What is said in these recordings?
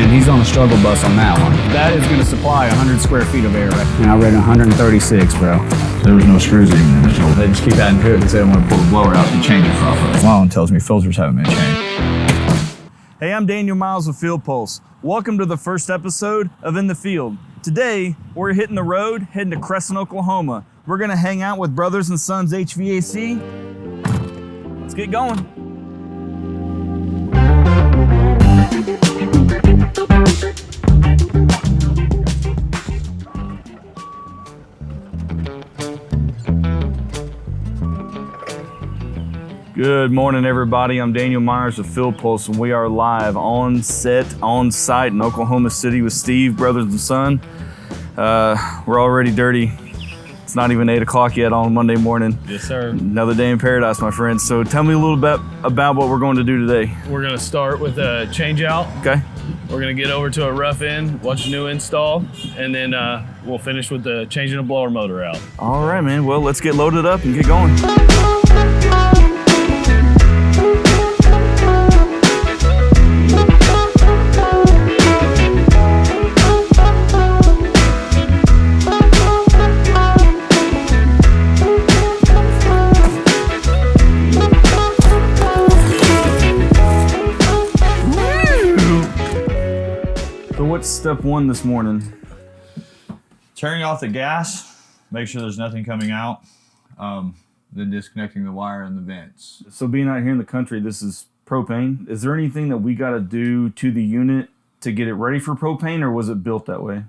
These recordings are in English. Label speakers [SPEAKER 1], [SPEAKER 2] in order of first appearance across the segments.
[SPEAKER 1] and he's on a struggle bus on that one. That is going to supply 100 square feet of air, right? And I read 136, bro.
[SPEAKER 2] There was no screws in there, so they just keep adding to it because they don't want to pull the blower out and change it properly. One tells me filters haven't been changed.
[SPEAKER 3] Hey, I'm Daniel Miles with FieldPulse. Welcome to the first episode of In the Field. Today, we're hitting the road, heading to Crescent, Oklahoma. We're gonna hang out with Brothers and Sons HVAC. Let's get going. Good morning, everybody. I'm Daniel Myers with FieldPulse, and we are live on set, on site in Oklahoma City with Steve, Brothers and Son. We're already dirty. It's not even 8 o'clock yet on Monday morning.
[SPEAKER 4] Yes, sir.
[SPEAKER 3] Another day in paradise, my friends. So tell me a little bit about what we're going to do today.
[SPEAKER 4] We're gonna start with a change out.
[SPEAKER 3] Okay.
[SPEAKER 4] We're gonna get over to a rough end, watch a new install, and then we'll finish with the changing the blower motor out.
[SPEAKER 3] All right, man. Well, let's get loaded up and get going. What's step one this morning?
[SPEAKER 2] Turning off the gas, make sure there's nothing coming out, then disconnecting the wire and the vents.
[SPEAKER 3] So being out here in the country, this is propane. Is there anything that we got to do to the unit to get it ready for propane, or was it built that way?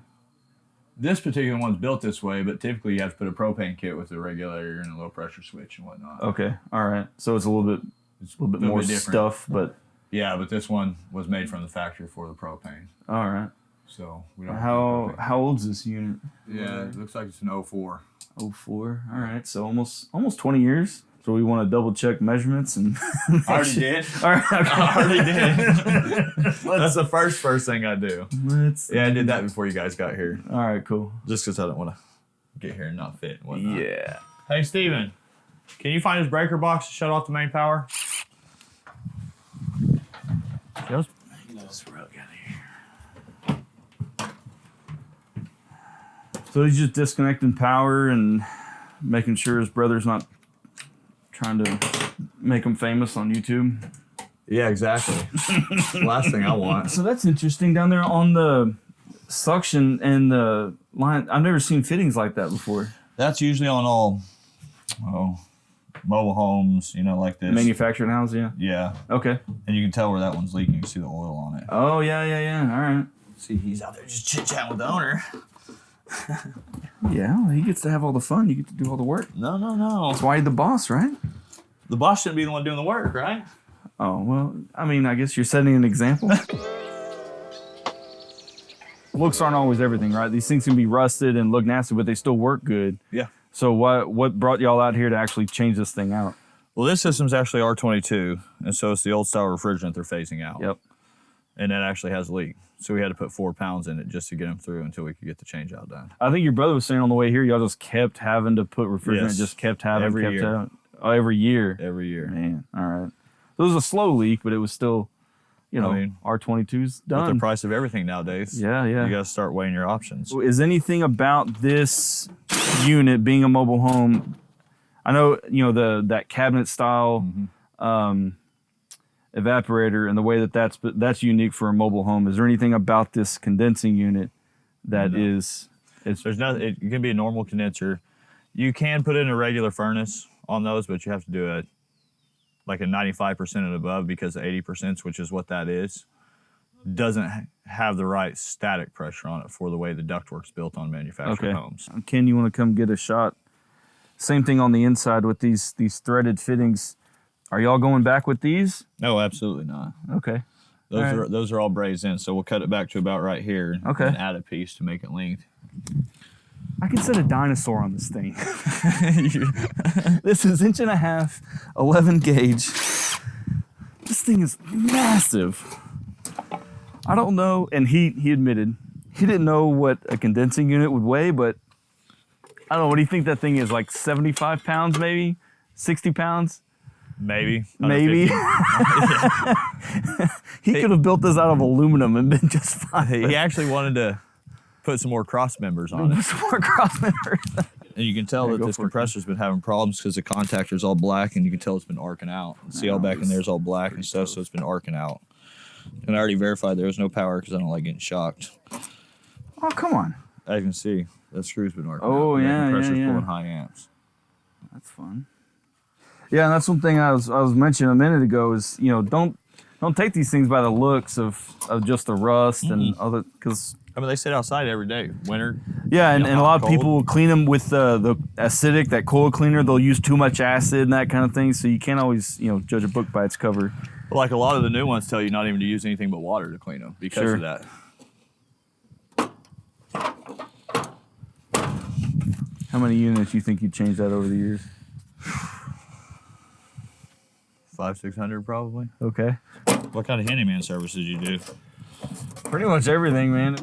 [SPEAKER 2] This particular one's built this way, but typically you have to put a propane kit with a regulator and a low pressure switch and whatnot.
[SPEAKER 3] Okay, all right. So it's a little bit more stuff, but
[SPEAKER 2] yeah, but this one was made from the factory for the propane.
[SPEAKER 3] All right.
[SPEAKER 2] So we don't.
[SPEAKER 3] How old's this unit?
[SPEAKER 2] Yeah, it looks like it's an 04.
[SPEAKER 3] 04. All right, so almost 20 years. So we want to double check measurements and.
[SPEAKER 2] I already did.
[SPEAKER 3] All right, okay.
[SPEAKER 2] I already did. That's the first thing I do. Yeah, I did that before you guys got here.
[SPEAKER 3] All right, cool.
[SPEAKER 2] Just because I don't want to get here and not fit and whatnot.
[SPEAKER 3] Yeah.
[SPEAKER 2] Hey, Steven, can you find his breaker box to shut off the main power?
[SPEAKER 3] This rug out of here. So he's just disconnecting power and making sure his brother's not trying to make him famous on YouTube.
[SPEAKER 2] Yeah, exactly. Last thing I want.
[SPEAKER 3] So that's interesting down there on the suction and the line. I've never seen fittings like that before.
[SPEAKER 2] That's usually on all mobile homes, like this.
[SPEAKER 3] Manufactured house, yeah.
[SPEAKER 2] Yeah.
[SPEAKER 3] Okay.
[SPEAKER 2] And you can tell where that one's leaking. You can see the oil on it.
[SPEAKER 3] Oh, yeah. All right.
[SPEAKER 2] See, he's out there just chit-chatting with the owner.
[SPEAKER 3] Yeah, he gets to have all the fun. You get to do all the work.
[SPEAKER 2] No.
[SPEAKER 3] That's why you're the boss, right?
[SPEAKER 2] The boss shouldn't be the one doing the work, right?
[SPEAKER 3] Oh, well, I mean, I guess you're setting an example. Looks aren't always everything, right? These things can be rusted and look nasty, but they still work good.
[SPEAKER 2] Yeah.
[SPEAKER 3] So what brought y'all out here to actually change this thing out?
[SPEAKER 2] Well, this system's actually R22, and so it's the old style refrigerant they're phasing out.
[SPEAKER 3] Yep.
[SPEAKER 2] And that actually has a leak. So we had to put 4 pounds in it just to get them through until we could get the change out done.
[SPEAKER 3] I think your brother was saying on the way here, y'all just kept having to put refrigerant,
[SPEAKER 2] Yes.
[SPEAKER 3] just kept having,
[SPEAKER 2] Every year.
[SPEAKER 3] Oh, every year.
[SPEAKER 2] Every year.
[SPEAKER 3] Man, all right. So it was a slow leak, but it was still, R22's done.
[SPEAKER 2] With the price of everything nowadays.
[SPEAKER 3] Yeah.
[SPEAKER 2] You got to start weighing your options.
[SPEAKER 3] Is anything about this unit being a mobile home? I know, that cabinet style evaporator and the way that's unique for a mobile home. Is there anything about this condensing unit that is?
[SPEAKER 2] There's nothing. It can be a normal condenser. You can put in a regular furnace on those, but you have to do a 95% and above, because the 80%, which is what that is, doesn't have the right static pressure on it for the way the ductwork's built on manufactured homes.
[SPEAKER 3] Ken, you want to come get a shot? Same thing on the inside with these threaded fittings. Are y'all going back with these?
[SPEAKER 2] No, absolutely not.
[SPEAKER 3] Okay.
[SPEAKER 2] Those are all brazed in, so we'll cut it back to about right here and add a piece to make it linked.
[SPEAKER 3] I could set a dinosaur on this thing. This is 1.5 inch, 11 gauge. This thing is massive. I don't know, and he admitted he didn't know what a condensing unit would weigh, but I don't know, what do you think that thing is, like 75 pounds maybe? 60 pounds?
[SPEAKER 2] Maybe.
[SPEAKER 3] Maybe.
[SPEAKER 2] 150.
[SPEAKER 3] He could have built this out of aluminum and been just fine.
[SPEAKER 2] He actually wanted to put some more cross members on it.
[SPEAKER 3] Some more cross members.
[SPEAKER 2] And you can tell that this compressor's been having problems because the contactor's all black, and you can tell it's been arcing out. See how back in there's all black and stuff, so it's been arcing out. And I already verified there was no power because I don't like getting shocked.
[SPEAKER 3] Oh, come on.
[SPEAKER 2] As you can see, that screw's been arcing out.
[SPEAKER 3] Oh,
[SPEAKER 2] The
[SPEAKER 3] yeah,
[SPEAKER 2] compressor's
[SPEAKER 3] yeah.
[SPEAKER 2] pulling high amps.
[SPEAKER 3] That's fun. Yeah, and that's one thing I was mentioning a minute ago is, you know, don't take these things by the looks of just the rust and other, because
[SPEAKER 2] I mean, they sit outside every day, winter.
[SPEAKER 3] yeah, and,
[SPEAKER 2] You know,
[SPEAKER 3] and a lot of
[SPEAKER 2] cold.
[SPEAKER 3] people will clean them with the acidic, that coil cleaner. They'll use too much acid and that kind of thing, so you can't always, you know, judge a book by its cover.
[SPEAKER 2] But like a lot of the new ones tell you not even to use anything but water to clean them because
[SPEAKER 3] Sure.
[SPEAKER 2] of that.
[SPEAKER 3] How many units you think you changed that over the years?
[SPEAKER 2] 500-600 probably.
[SPEAKER 3] Okay.
[SPEAKER 2] What kind of handyman services you do?
[SPEAKER 3] Pretty much everything, man.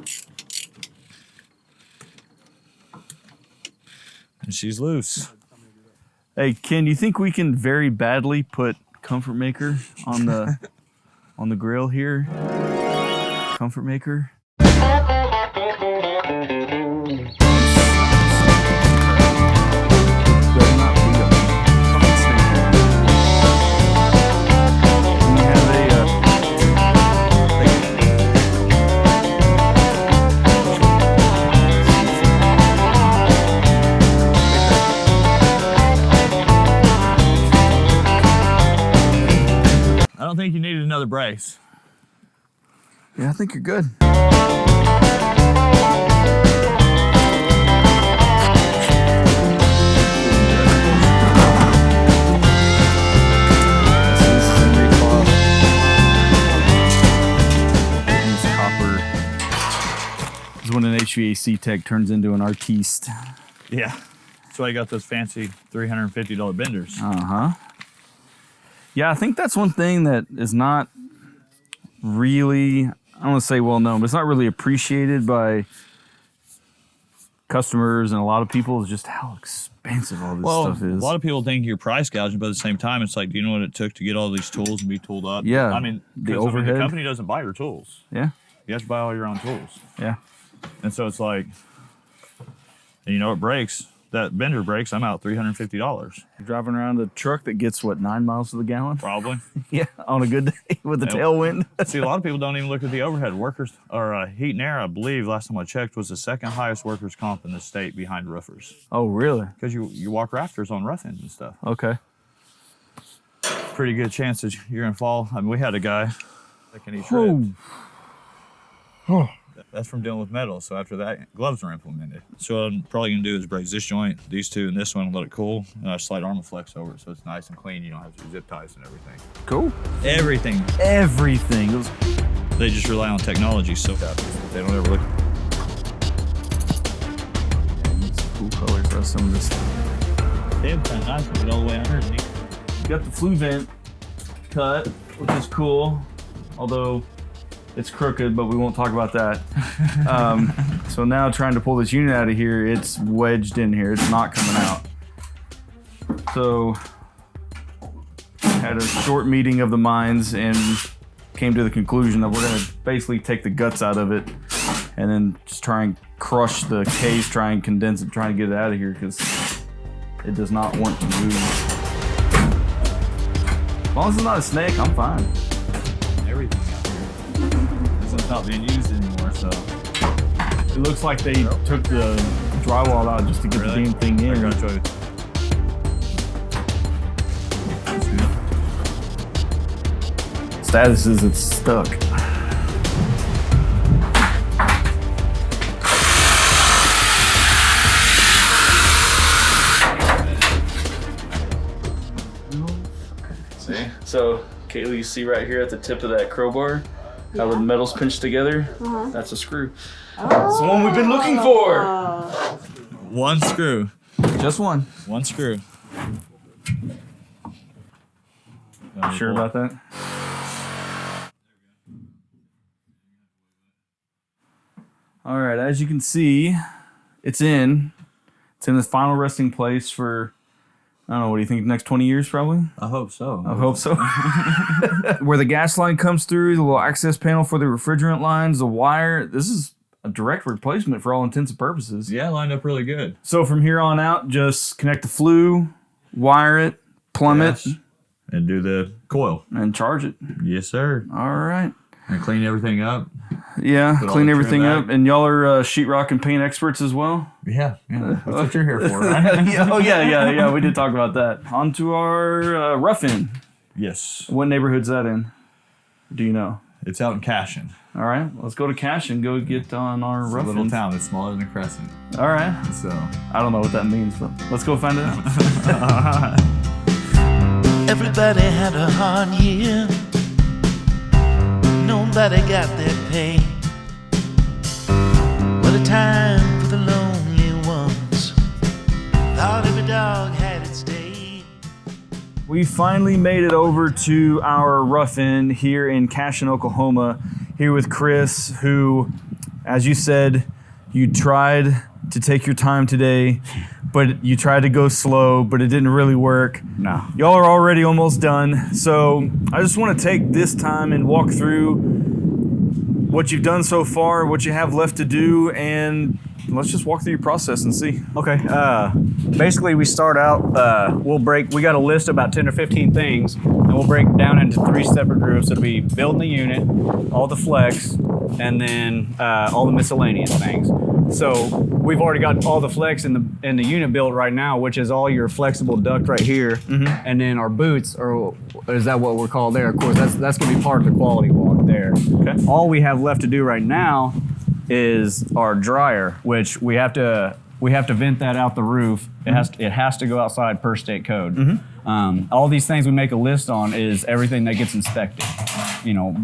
[SPEAKER 2] And she's loose.
[SPEAKER 3] Hey, Ken, do you think we can very badly put Comfort Maker on the on the grill here? Comfort Maker. Better not be a fucking snake. And we have
[SPEAKER 2] I don't think you needed another brace.
[SPEAKER 3] yeah, I think you're good. This copper is when an HVAC tech turns into an artiste.
[SPEAKER 2] Yeah. That's why you got those fancy $350 benders.
[SPEAKER 3] Uh-huh. Yeah, I think that's one thing that is not really, I don't want to say well known, but it's not really appreciated by customers and a lot of people, is just how expensive all this stuff is.
[SPEAKER 2] A lot of people think you're price gouging, but at the same time, it's like, do you know what it took to get all these tools and be tooled up?
[SPEAKER 3] Yeah,
[SPEAKER 2] I mean,
[SPEAKER 3] the
[SPEAKER 2] 'cause,
[SPEAKER 3] overhead.
[SPEAKER 2] the company doesn't buy your tools.
[SPEAKER 3] Yeah,
[SPEAKER 2] You have to buy all your own tools.
[SPEAKER 3] yeah.
[SPEAKER 2] And so it's like, and you know what breaks? That bender breaks, I'm out $350.
[SPEAKER 3] You're driving around a truck that gets, what, 9 miles to the gallon?
[SPEAKER 2] Probably.
[SPEAKER 3] Yeah, on a good day with the tailwind.
[SPEAKER 2] See, a lot of people don't even look at the overhead. Workers, or heat and air, I believe, last time I checked, was the second highest workers' comp in the state behind roofers.
[SPEAKER 3] Oh, really?
[SPEAKER 2] Because you walk rafters on rough ends and stuff.
[SPEAKER 3] Okay.
[SPEAKER 2] Pretty good chance that you're going to fall. I mean, we had a guy that can eat shred. That's from dealing with metal. So after that, gloves are implemented. So what I'm probably going to do is break this joint, these two, and this one, and let it cool. And I slide Armaflex over it so it's nice and clean. You don't have to do zip ties and everything.
[SPEAKER 3] Cool.
[SPEAKER 2] Everything.
[SPEAKER 3] Everything. It was,
[SPEAKER 2] They just rely on technology. So they don't ever look.
[SPEAKER 3] some cool colors for some of this stuff.
[SPEAKER 2] They have kind of nice to get all the way underneath.
[SPEAKER 3] Got the flue vent cut, which is cool, although it's crooked, but we won't talk about that. So now trying to pull this unit out of here, it's wedged in here. It's not coming out. So had a short meeting of the minds and came to the conclusion that we're gonna basically take the guts out of it and then just try and crush the case, try and condense it, try and get it out of here because it does not want to move. As long as it's not a snake, I'm fine.
[SPEAKER 2] Everything out here. This one's not being used anymore, so.
[SPEAKER 3] It looks like they took the drywall out just to get the damn thing in.
[SPEAKER 2] I gotta show you.
[SPEAKER 3] Status is it's stuck. See? So, Kaylee, you see right here at the tip of that crowbar how the metal's pinched together? That's a screw. That's the one we've been looking for.
[SPEAKER 2] One screw.
[SPEAKER 3] Just one.
[SPEAKER 2] One screw.
[SPEAKER 3] Sure about that? All right, as you can see, it's in. It's in its final resting place for I don't know, what do you think, next 20 years probably?
[SPEAKER 2] I hope so.
[SPEAKER 3] I hope so. Where the gas line comes through, the little access panel for the refrigerant lines, the wire, this is a direct replacement for all intents and purposes.
[SPEAKER 2] Yeah, lined up really good.
[SPEAKER 3] So from here on out, just connect the flue, wire it, plumb it,
[SPEAKER 2] and do the coil.
[SPEAKER 3] and charge it.
[SPEAKER 2] Yes, sir.
[SPEAKER 3] All right.
[SPEAKER 2] And clean everything up.
[SPEAKER 3] Yeah,
[SPEAKER 2] Put all
[SPEAKER 3] clean
[SPEAKER 2] the trim
[SPEAKER 3] everything
[SPEAKER 2] back.
[SPEAKER 3] up. And y'all are sheetrock and paint experts as well?
[SPEAKER 2] Yeah. That's what you're here for, right?
[SPEAKER 3] Yeah. We did talk about that. On to our rough in.
[SPEAKER 2] Yes.
[SPEAKER 3] What neighborhood's that in? Do you know?
[SPEAKER 2] It's out in Cashin.
[SPEAKER 3] All right, let's go to Cash and go get on our
[SPEAKER 2] It's a
[SPEAKER 3] rough
[SPEAKER 2] little
[SPEAKER 3] in.
[SPEAKER 2] town that's smaller than Crescent.
[SPEAKER 3] All right.
[SPEAKER 2] So
[SPEAKER 3] I don't know what that means, but let's go find out.
[SPEAKER 5] Everybody had a hard year. Nobody got their pay. What a time for the lonely ones. Thought every dog had its day.
[SPEAKER 3] We finally made it over to our rough-in here in Cashin, Oklahoma, here with Chris, who, as you said, you tried to take your time today, but you tried to go slow, but it didn't really work.
[SPEAKER 1] No.
[SPEAKER 3] Y'all are already almost done, so I just want to take this time and walk through what you've done so far, what you have left to do, and let's just walk through your process and see.
[SPEAKER 1] Okay. Basically, we start out. We got a list of about 10 or 15 things, and we'll break down into 3 separate groups. It'll be building the unit, all the flex, and then all the miscellaneous things. So we've already got all the flex in the unit built right now, which is all your flexible duct right here, and then our boots, or is that what we're called there? Of course, that's going to be part of the quality walk there.
[SPEAKER 3] Okay.
[SPEAKER 1] All we have left to do right now is our dryer, which we have to vent that out the roof. It has to go outside per state code. All these things we make a list on is everything that gets inspected,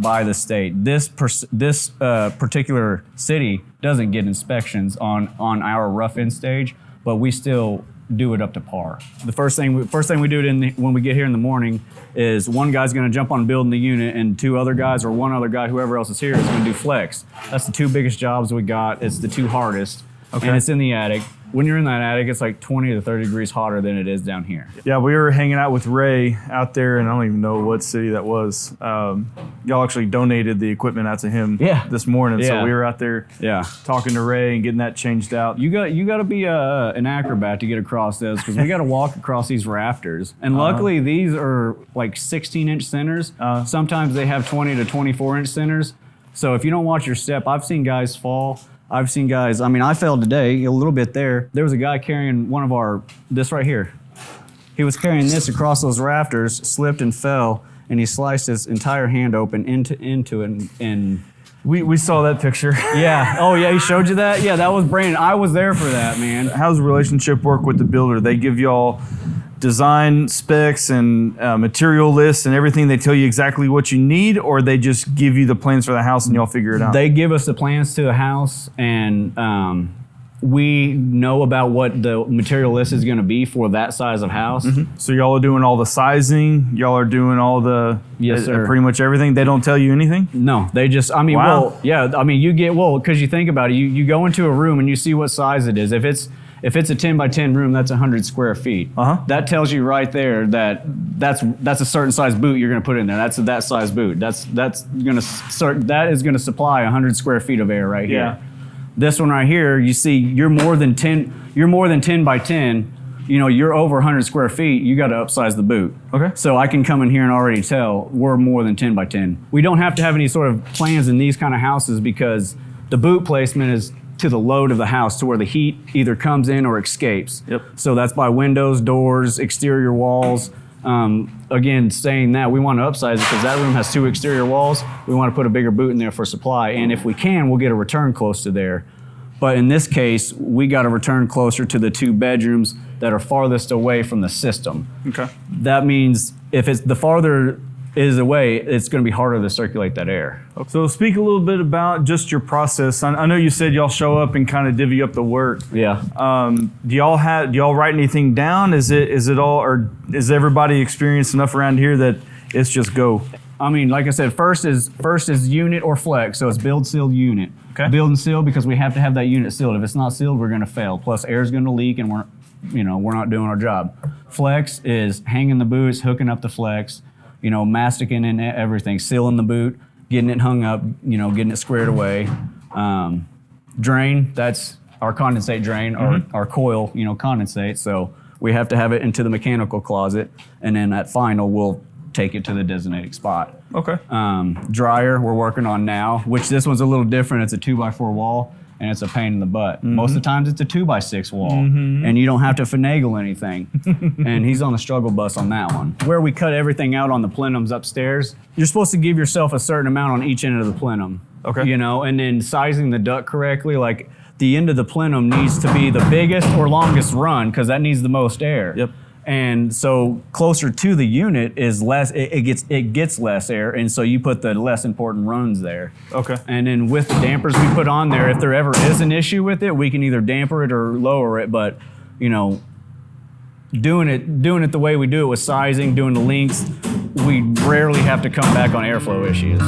[SPEAKER 1] by the state. This particular city doesn't get inspections on our rough-in stage, but we still do it up to par. The first thing we do when we get here in the morning is one guy's going to jump on building the unit, and 2 other guys or 1 other guy, whoever else is here, is going to do flex. That's the 2 biggest jobs we got. It's the 2 hardest, and it's in the attic. When you're in that attic, it's like 20 to 30 degrees hotter than it is down here.
[SPEAKER 3] Yeah, we were hanging out with Ray out there, and I don't even know what city that was. Y'all actually donated the equipment out to him this morning, so
[SPEAKER 1] Yeah.
[SPEAKER 3] we were out there talking to Ray and getting that changed out.
[SPEAKER 1] You got to be an acrobat to get across this, because we got to walk across these rafters. And luckily, these are like 16-inch centers. Sometimes they have 20 to 24-inch centers. So if you don't watch your step, I've seen guys fall. I've seen guys, I fell today a little bit there. There was a guy carrying this right here. He was carrying this across those rafters, slipped and fell, and he sliced his entire hand open into it. And
[SPEAKER 3] We saw that picture.
[SPEAKER 1] yeah. Oh, yeah, he showed you that? Yeah, that was Brandon. I was there for that, man.
[SPEAKER 3] How's the relationship work with the builder? They give y'all design specs and material lists and everything? They tell you exactly what you need, or they just give you the plans for the house and y'all figure it out?
[SPEAKER 1] They give us the plans to the house, and we know about what the material list is going to be for that size of house.
[SPEAKER 3] So y'all are doing all the sizing, y'all are doing all the
[SPEAKER 1] Yes, sir.
[SPEAKER 3] pretty much everything. They don't tell you anything?
[SPEAKER 1] No, they just,
[SPEAKER 3] Wow.
[SPEAKER 1] because you think about it, you go into a room and you see what size it is. If it's a 10 by 10 room, that's 100 square feet. That tells you right there that's a certain size boot you're going to put in there. That's that size boot. That is going to supply 100 square feet of air right here. This one right here, you see, you're more than 10 by 10. You're over 100 square feet. You got to upsize the boot.
[SPEAKER 3] Okay.
[SPEAKER 1] So I can come in here and already tell we're more than 10 by 10. We don't have to have any sort of plans in these kind of houses, because the boot placement is to the load of the house, to where the heat either comes in or escapes. So that's by windows, doors, exterior walls. Again, saying that, we want to upsize it because that room has 2 exterior walls. We want to put a bigger boot in there for supply. And if we can, we'll get a return close to there. But in this case, we got to return closer to the 2 bedrooms that are farthest away from the system.
[SPEAKER 3] Okay.
[SPEAKER 1] That means if it's the farther is away, it's going to be harder to circulate that air.
[SPEAKER 3] So speak a little bit about just your process. I know you said y'all show up and kind of divvy up the work.
[SPEAKER 1] Yeah.
[SPEAKER 3] Do y'all write anything down? Is it all, or is everybody experienced enough around here that it's just go?
[SPEAKER 1] Like I said, first is unit or flex, so it's build, sealed, unit.
[SPEAKER 3] Okay.
[SPEAKER 1] Build and seal, because we have to have that unit sealed. If it's not sealed, we're going to fail. Plus, air's going to leak, and we're not doing our job. Flex is hanging the boots, hooking up the flex, masticing in everything, sealing the boot, getting it hung up, getting it squared away. Drain, that's our condensate drain, our coil, condensate. So we have to have it into the mechanical closet, and then at final, we'll take it to the designated spot.
[SPEAKER 3] Okay.
[SPEAKER 1] Dryer, we're working on now, which this one's a little different. It's a 2x4 wall, and it's a pain in the butt. Most of the times it's a 2x6 wall, and you don't have to finagle anything. And he's on the struggle bus on that one. Where we cut everything out on the plenums upstairs, you're supposed to give yourself a certain amount on each end of the plenum.
[SPEAKER 3] Okay.
[SPEAKER 1] And then sizing the duct correctly, like the end of the plenum needs to be the biggest or longest run, because that needs the most air.
[SPEAKER 3] Yep.
[SPEAKER 1] And so closer to the unit is less, it gets less air, and so you put the less important runs there.
[SPEAKER 3] Okay.
[SPEAKER 1] And then with the dampers we put on there, if there ever is an issue with it, we can either damper it or lower it. But doing it the way we do it with sizing, doing the lengths, we rarely have to come back on airflow issues.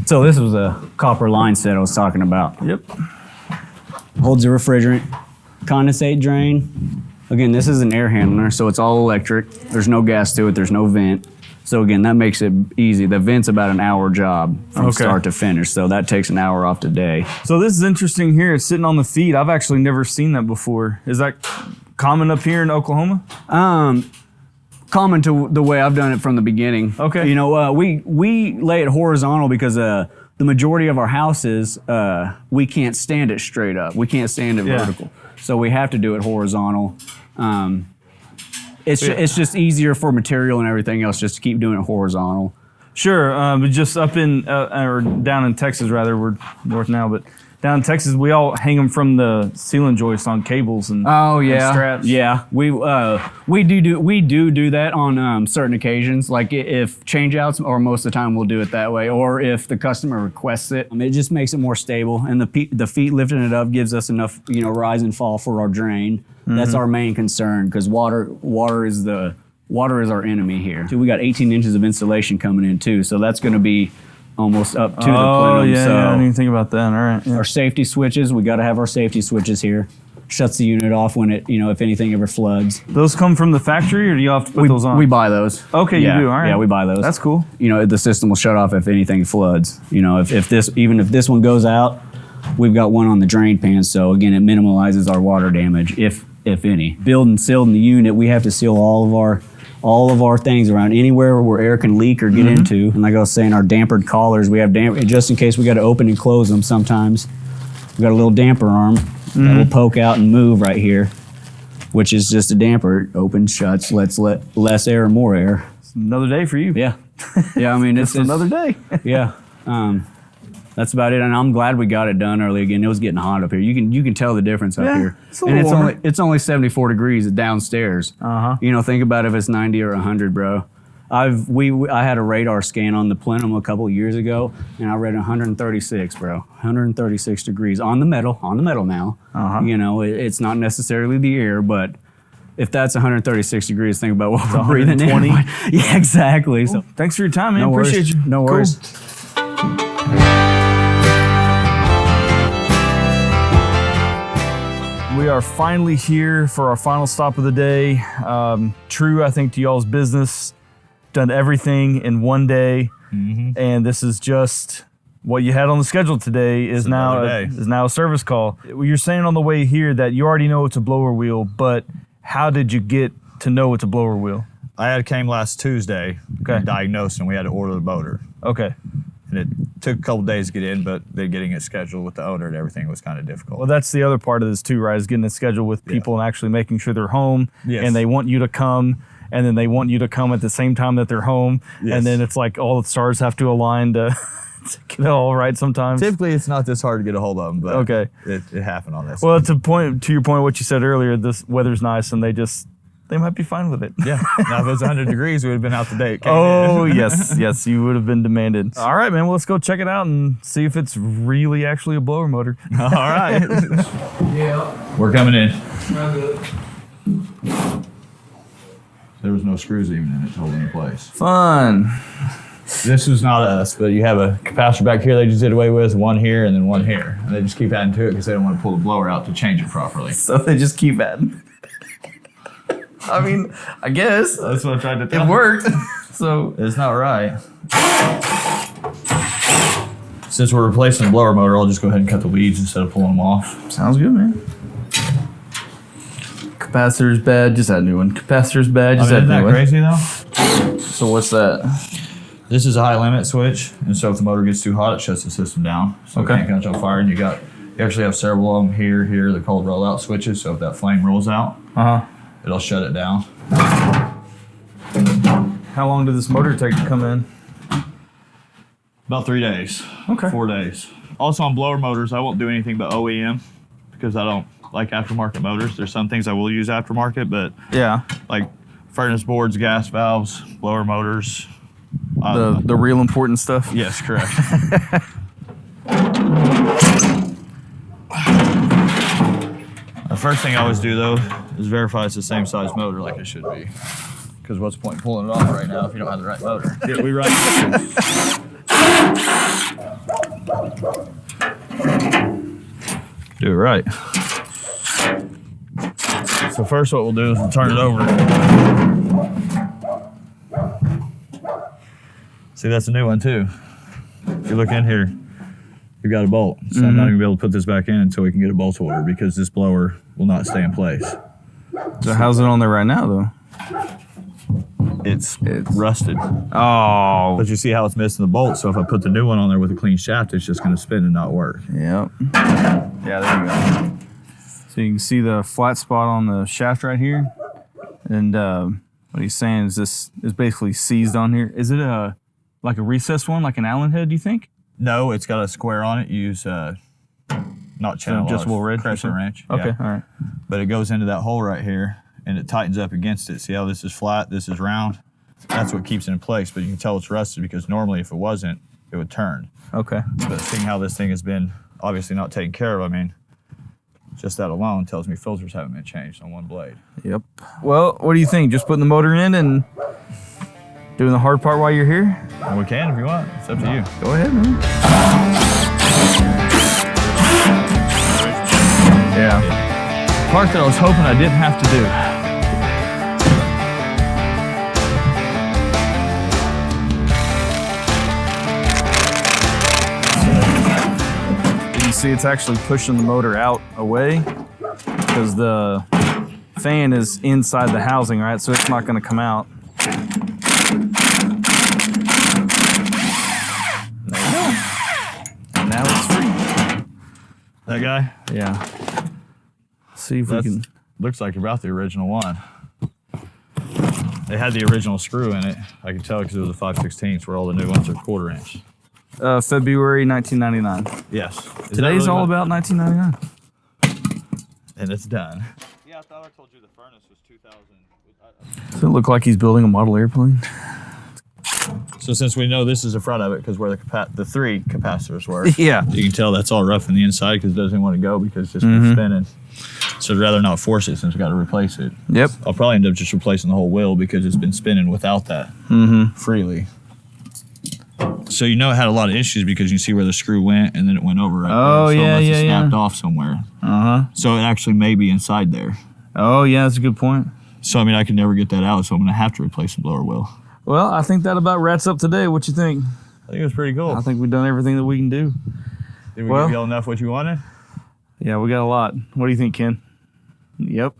[SPEAKER 1] So this was a copper line set I was talking about.
[SPEAKER 3] Yep.
[SPEAKER 1] Holds the refrigerant, condensate drain. Again, this is an air handler, so it's all electric. There's no gas to it, there's no vent. So again, that makes it easy. The vent's about an hour job from start to finish, so that takes an hour off the day.
[SPEAKER 3] So this is interesting here. It's sitting on the feet. I've actually never seen that before. Is that common up here in Oklahoma?
[SPEAKER 1] Common to the way I've done it from the beginning.
[SPEAKER 3] Okay.
[SPEAKER 1] We lay it horizontal because the majority of our houses, we can't stand it straight up. We can't stand it vertical. So we have to do it horizontal. It's just easier for material and everything else just to keep doing it horizontal.
[SPEAKER 3] Sure, but just up in, or down in Texas rather, we're north now, but down in Texas, we all hang them from the ceiling joists on cables and, and straps.
[SPEAKER 1] Yeah, we do that on certain occasions. Like if changeouts, or most of the time we'll do it that way, or if the customer requests it. It just makes it more stable, and the feet lifting it up gives us enough, rise and fall for our drain. That's our main concern, because water is our enemy here. We got 18 inches of insulation coming in too, so that's going to be almost up to the plenum.
[SPEAKER 3] Oh, yeah,
[SPEAKER 1] so
[SPEAKER 3] I didn't even think about that. All right. Yeah.
[SPEAKER 1] Our safety switches, we got to have our safety switches here. Shuts the unit off when it, if anything ever floods.
[SPEAKER 3] Those come from the factory, or do you have to put those on?
[SPEAKER 1] We buy those.
[SPEAKER 3] Okay,
[SPEAKER 1] yeah,
[SPEAKER 3] you do. All right.
[SPEAKER 1] Yeah, we buy those.
[SPEAKER 3] That's cool.
[SPEAKER 1] The system will shut off if anything floods. If this one goes out, we've got one on the drain pan. So again, it minimalizes our water damage, if any. Build and seal in the unit, we have to seal all of our things around anywhere where air can leak or get into. And like I was saying, our dampered collars, we have just in case we got to open and close them sometimes. We got a little damper arm that will poke out and move right here, which is just a damper. It opens, shuts, lets less air or more air.
[SPEAKER 3] It's another day for you.
[SPEAKER 1] Yeah. Yeah, I mean, it's
[SPEAKER 3] another day.
[SPEAKER 1] Yeah. That's about it, and I'm glad we got it done early. Again, it was getting hot up here. You can tell the difference up here, and it's only 74 degrees downstairs. Think about if it's 90 or 100, bro. I had a radar scan on the plenum a couple of years ago, and I read 136, bro. 136 degrees on the metal now. It's not necessarily the air, but if that's 136 degrees, think about what we're breathing in. Yeah, exactly.
[SPEAKER 3] Cool. So thanks for your time, man.
[SPEAKER 1] No
[SPEAKER 3] Appreciate you.
[SPEAKER 1] No worries.
[SPEAKER 3] We are finally here for our final stop of the day. True, I think, to y'all's business. Done everything in one day, and this is just what you had on the schedule today. Is now a service call. You're saying on the way here that you already know it's a blower wheel, but how did you get to know it's a blower wheel?
[SPEAKER 2] I came last Tuesday, diagnosed, and we had to order the motor.
[SPEAKER 3] Okay.
[SPEAKER 2] And it took a couple days to get in, but then getting it scheduled with the owner and everything was kind of difficult.
[SPEAKER 3] Well, that's the other part of this too, right? Is getting it scheduled with people and actually making sure they're home, and they want you to come, and then they want you to come at the same time that they're home, and then it's like all the stars have to align to get it all right sometimes.
[SPEAKER 2] Typically, it's not this hard to get a hold of them, but it happened on this.
[SPEAKER 3] Well, to your point, what you said earlier, this weather's nice, and they just they might be fine with it.
[SPEAKER 2] Yeah. Now, if it was 100 degrees, we would have been out the date.
[SPEAKER 3] Oh, yes, you would have been demanded. All right, man, well, let's go check it out and see if it's really actually a blower motor.
[SPEAKER 2] All right.
[SPEAKER 1] Yeah.
[SPEAKER 2] We're coming in.
[SPEAKER 1] Good.
[SPEAKER 2] There was no screws even in it to hold it in place.
[SPEAKER 3] Fun.
[SPEAKER 2] This was not us, but you have a capacitor back here they just did away with, one here and then one here. And they just keep adding to it because they don't want to pull the blower out to change it properly.
[SPEAKER 3] So they just keep adding. I mean, I guess.
[SPEAKER 2] That's what I tried to tell
[SPEAKER 3] It worked. So
[SPEAKER 2] It's not right. Since we're replacing the blower motor, I'll just go ahead and cut the leads instead of pulling them off.
[SPEAKER 3] sounds good, man. Capacitor's bad, just add a new one. Capacitor's bad, just add a
[SPEAKER 2] Isn't
[SPEAKER 3] new
[SPEAKER 2] that
[SPEAKER 3] one.
[SPEAKER 2] crazy though?
[SPEAKER 3] So what's that?
[SPEAKER 2] This is a high limit switch, and so if the motor gets too hot, it shuts the system down. So
[SPEAKER 3] Okay.
[SPEAKER 2] it can't catch on fire. And you actually have several of them here. They're called rollout switches. So if that flame rolls out, it'll shut it down.
[SPEAKER 3] How long did this motor take to come in?
[SPEAKER 2] About 3 days.
[SPEAKER 3] Okay.
[SPEAKER 2] 4 days. Also on blower motors, I won't do anything but OEM because I don't like aftermarket motors. There's some things I will use aftermarket, but
[SPEAKER 3] Yeah.
[SPEAKER 2] like furnace boards, gas valves, blower motors.
[SPEAKER 3] The real important stuff.
[SPEAKER 2] Yes, correct. The first thing I always do though is verify it's the same size motor like it should be. Because what's the point in pulling it off right now if you don't have the right motor? Yeah, we run. Do it right. So first what we'll do is we'll turn it over. See, that's a new one too. If you look in here, you've got a bolt. So I'm not even gonna be able to put this back in until we can get a bolt order because this blower will not stay in place.
[SPEAKER 3] So how's it on there right now, though?
[SPEAKER 2] It's rusted.
[SPEAKER 3] Oh.
[SPEAKER 2] But you see how it's missing the bolt, so if I put the new one on there with a clean shaft, it's just gonna spin and not work.
[SPEAKER 3] Yep. Yeah, there you go. So you can see the flat spot on the shaft right here. And what he's saying is this is basically seized on here. Is it like a recessed one, like an Allen head, do you think?
[SPEAKER 2] No, it's got a square on it. You use not channel,
[SPEAKER 3] adjustable wrench,
[SPEAKER 2] crescent wrench.
[SPEAKER 3] Okay,
[SPEAKER 2] Yeah.
[SPEAKER 3] all right.
[SPEAKER 2] But it goes into that hole right here, and it tightens up against it. See how this is flat, this is round? That's what keeps it in place, but you can tell it's rusted because normally if it wasn't, it would turn.
[SPEAKER 3] Okay.
[SPEAKER 2] But seeing how this thing has been obviously not taken care of, I mean, just that alone tells me filters haven't been changed on one blade.
[SPEAKER 3] Yep. Well, what do you think? Just putting the motor in and doing the hard part while you're here?
[SPEAKER 2] And we can if you want, it's up to you.
[SPEAKER 3] Go ahead, man. Yeah.
[SPEAKER 2] Part that I was hoping I didn't have to do.
[SPEAKER 3] You see it's actually pushing the motor out away because the fan is inside the housing, right? So it's not going to come out. There you go. And now it's free.
[SPEAKER 2] That guy?
[SPEAKER 3] Yeah. See if we can.
[SPEAKER 2] Looks like about the original one. They had the original screw in it. I can tell because it was a 5/16, where all the new ones are 1/4 inch.
[SPEAKER 3] February 1999.
[SPEAKER 2] Yes.
[SPEAKER 3] Today's all about 1999.
[SPEAKER 2] And it's done. Yeah, I thought I told you the furnace was 2000.
[SPEAKER 3] Does it look like he's building a model airplane?
[SPEAKER 2] So since we know this is the front of it, because where the 3 capacitors were,
[SPEAKER 3] Yeah.
[SPEAKER 2] you can tell that's all rough in the inside because it doesn't want to go because it's just been spinning. So I'd rather not force it since we got to replace it.
[SPEAKER 3] Yep.
[SPEAKER 2] I'll probably end up just replacing the whole wheel because it's been spinning without that freely. So you know it had a lot of issues because you see where the screw went and then it went over right
[SPEAKER 3] Oh,
[SPEAKER 2] there. So
[SPEAKER 3] yeah,
[SPEAKER 2] it must have
[SPEAKER 3] yeah,
[SPEAKER 2] snapped
[SPEAKER 3] yeah.
[SPEAKER 2] off somewhere.
[SPEAKER 3] Uh-huh.
[SPEAKER 2] So it actually may be inside there.
[SPEAKER 3] Oh, yeah, that's a good point.
[SPEAKER 2] So I mean I could never get that out, so I'm gonna have to replace the blower wheel.
[SPEAKER 3] Well, I think that about wraps up today. What you think?
[SPEAKER 2] I think it was pretty cool.
[SPEAKER 3] I think we've done everything that we can do.
[SPEAKER 2] Did we
[SPEAKER 3] well-
[SPEAKER 2] give y'all enough what you wanted?
[SPEAKER 3] Yeah, we got a lot. What do you think, Ken? Yep.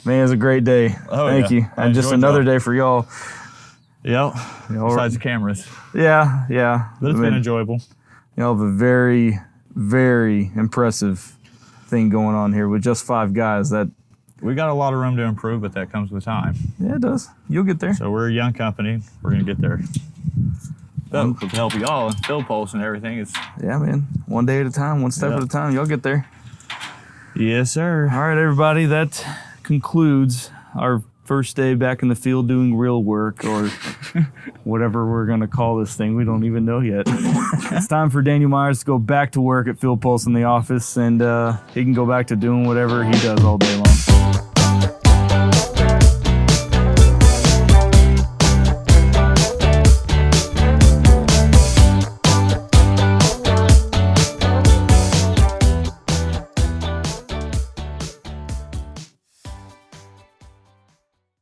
[SPEAKER 3] Man, it's a great day.
[SPEAKER 2] Oh,
[SPEAKER 3] Thank
[SPEAKER 2] yeah.
[SPEAKER 3] you.
[SPEAKER 2] I
[SPEAKER 3] And just
[SPEAKER 2] enjoyed
[SPEAKER 3] another
[SPEAKER 2] y'all.
[SPEAKER 3] day for y'all.
[SPEAKER 2] Yep.
[SPEAKER 3] Y'all
[SPEAKER 2] Besides the cameras.
[SPEAKER 3] Yeah.
[SPEAKER 2] But it's
[SPEAKER 3] I
[SPEAKER 2] been
[SPEAKER 3] mean,
[SPEAKER 2] enjoyable.
[SPEAKER 3] y'all have a very, very impressive thing going on here with just 5 guys. That
[SPEAKER 2] We got a lot of room to improve, but that comes with time.
[SPEAKER 3] Yeah, it does. You'll get there.
[SPEAKER 2] So we're a young company. We're gonna get there. But with the help of y'all and FieldPulse and everything, it's
[SPEAKER 3] Yeah, man. One day at a time, one step
[SPEAKER 2] Yeah.
[SPEAKER 3] at a time. Y'all get there.
[SPEAKER 2] yes, sir.
[SPEAKER 3] All right, everybody. That concludes our first day back in the field doing real work, or whatever we're going to call this thing. We don't even know yet. It's time for Daniel Myers to go back to work at FieldPulse in the office, and he can go back to doing whatever he does all day long.